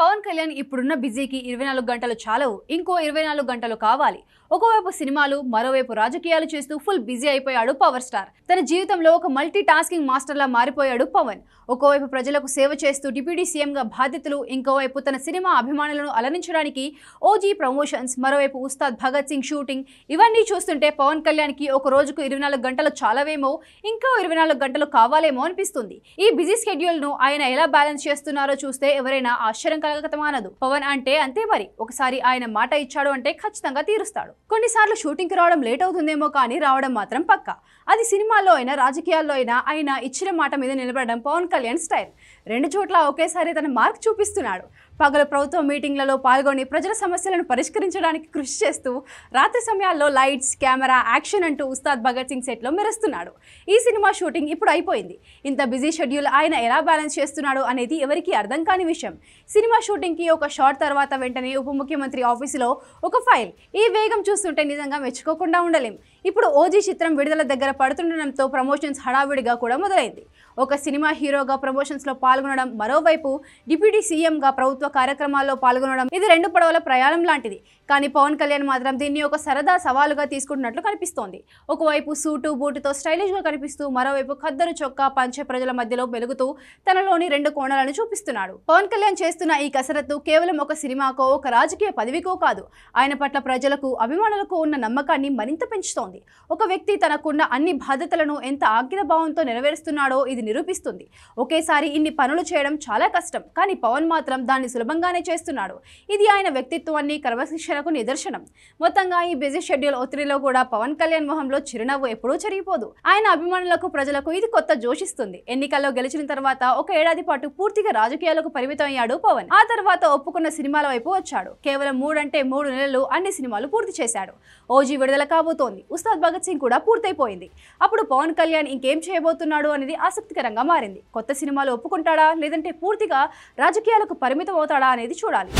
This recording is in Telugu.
పవన్ కళ్యాణ్ ఇప్పుడున్న బిజీకి 24 గంటలు చాలవు, ఇంకో 24 గంటలు కావాలి. ఒకవైపు సినిమాలు, మరోవైపు రాజకీయాలు చేస్తూ ఫుల్ బిజీ అయిపోయాడు పవర్ స్టార్. తన జీవితంలో ఒక మల్టీ టాస్కింగ్ మాస్టర్లా మారిపోయాడు పవన్. ఒకవైపు ప్రజలకు సేవ చేస్తూ డిప్యూటీ సీఎంగా బాధ్యతలు, ఇంకోవైపు తన సినిమా అభిమానులను అలరించడానికి ఓజీ ప్రమోషన్స్, మరోవైపు ఉస్తాద్ భగత్ సింగ్ షూటింగ్. ఇవన్నీ చూస్తుంటే పవన్ కళ్యాణ్కి ఒక రోజుకు 24 గంటలు చాలవేమో, ఇంకా 24 గంటలు కావాలేమో అనిపిస్తుంది. ఈ బిజీ షెడ్యూల్ను ఆయన ఎలా బ్యాలెన్స్ చేస్తున్నారో చూస్తే ఎవరైనా ఆశ్చర్యం కలగకమానదు. పవన్ అంటే అంతే మరి, ఒకసారి ఆయన మాట ఇచ్చాడు అంటే ఖచ్చితంగా తీరుస్తాడు. కొన్నిసార్లు షూటింగ్కి రావడం లేట్ అవుతుందేమో కానీ రావడం మాత్రం పక్కా. అది సినిమాల్లో అయినా రాజకీయాల్లో అయినా ఆయన ఇచ్చిన మాట మీద నిలబడడం పవన్ కళ్యాణ్ స్టైల్. రెండు చోట్ల ఒకేసారి తన మార్క్ చూపిస్తున్నాడు. పగలు ప్రభుత్వ మీటింగ్లలో పాల్గొని ప్రజల సమస్యలను పరిష్కరించడానికి కృషి చేస్తూ, రాత్రి సమయాల్లో లైట్స్, కెమెరా, యాక్షన్ అంటూ ఉస్తాద్ భగత్ సింగ్ సెట్లో మెరుస్తున్నాడు. ఈ సినిమా షూటింగ్ ఇప్పుడు అయిపోయింది. ఇంత బిజీ షెడ్యూల్ ఆయన ఎలా బ్యాలెన్స్ చేస్తున్నాడు అనేది ఎవరికీ అర్థం కాని విషయం. సినిమా షూటింగ్కి ఒక షాట్ తర్వాత వెంటనే ఉప ముఖ్యమంత్రి ఆఫీసులో ఒక ఫైల్. ఈ వేగం చూస్తుంటే నిజంగా మెచ్చుకోకుండా ఉండలేం. ఇప్పుడు ఓజీ చిత్రం విడుదల దగ్గర పడుతుండడంతో ప్రమోషన్స్ హడావిడిగా కూడా మొదలైంది. ఒక సినిమా హీరోగా ప్రమోషన్స్లో పాల్గొనడం, మరోవైపు డిప్యూటీ సీఎంగా ప్రభుత్వ కార్యక్రమాల్లో పాల్గొనడం, ఇది రెండు పడవల ప్రయాణం లాంటిది. కానీ పవన్ కళ్యాణ్ మాత్రం దీన్ని ఒక సరదా సవాలుగా తీసుకుంటున్నట్లు కనిపిస్తోంది. ఒకవైపు సూటు బూటుతో స్టైలిష్గా కనిపిస్తూ, మరోవైపు ఖద్దరు చొక్కా పంచె ప్రజల మధ్యలో వెలుగుతూ తనలోని రెండు కోణాలను చూపిస్తున్నాడు. పవన్ కళ్యాణ్ చేస్తున్న ఈ కసరత్తు కేవలం ఒక సినిమాకో, ఒక రాజకీయ పదవికో కాదు, ఆయన పట్ల ప్రజలకు, అభిమానులకు ఉన్న నమ్మకాన్ని మరింత పెంచుతోంది. ఒక వ్యక్తి తనకున్న అన్ని బాధ్యతలను ఎంత ఆజ్ఞా భావంతో నెరవేరుస్తున్నాడో ఇది నిరూపిస్తుంది. ఒకేసారి ఇన్ని పనులు చేయడం చాలా కష్టం, కానీ పవన్ మాత్రం దాన్ని సులభంగానే చేస్తున్నాడు. ఇది ఆయన వ్యక్తిత్వాన్ని, క్రమశిక్షణకు నిదర్శనం. మొత్తంగా ఈ బిజీ షెడ్యూల్ ఒత్తిడిలో కూడా పవన్ కళ్యాణ్ మొహంలో చిరునవ్వు ఎప్పుడూ చెరిగిపోదు. ఆయన అభిమానులకు, ప్రజలకు ఇది కొత్త జోషిస్తుంది. ఎన్నికల్లో గెలిచిన తర్వాత ఒక ఏడాది పాటు పూర్తిగా రాజకీయాలకు పరిమితం అయ్యాడు పవన్. ఆ తర్వాత ఒప్పుకున్న సినిమాల వైపు వచ్చాడు. కేవలం 3 నెలలు అన్ని సినిమాలు పూర్తి చేశాడు. ఓజీ విడుదల కాబోతోంది. ఉస్తాద్ భగత్ సింగ్ కూడా పూర్తయిపోయింది. అప్పుడు పవన్ కళ్యాణ్ ఇంకేం చేయబోతున్నాడు అనేది ఆసక్తికరంగా మారింది. కొత్త సినిమాలు ఒప్పుకుంటాడా, లేదంటే పూర్తిగా రాజకీయాలకు పరిమితం అవుతాడా అనేది చూడాలి.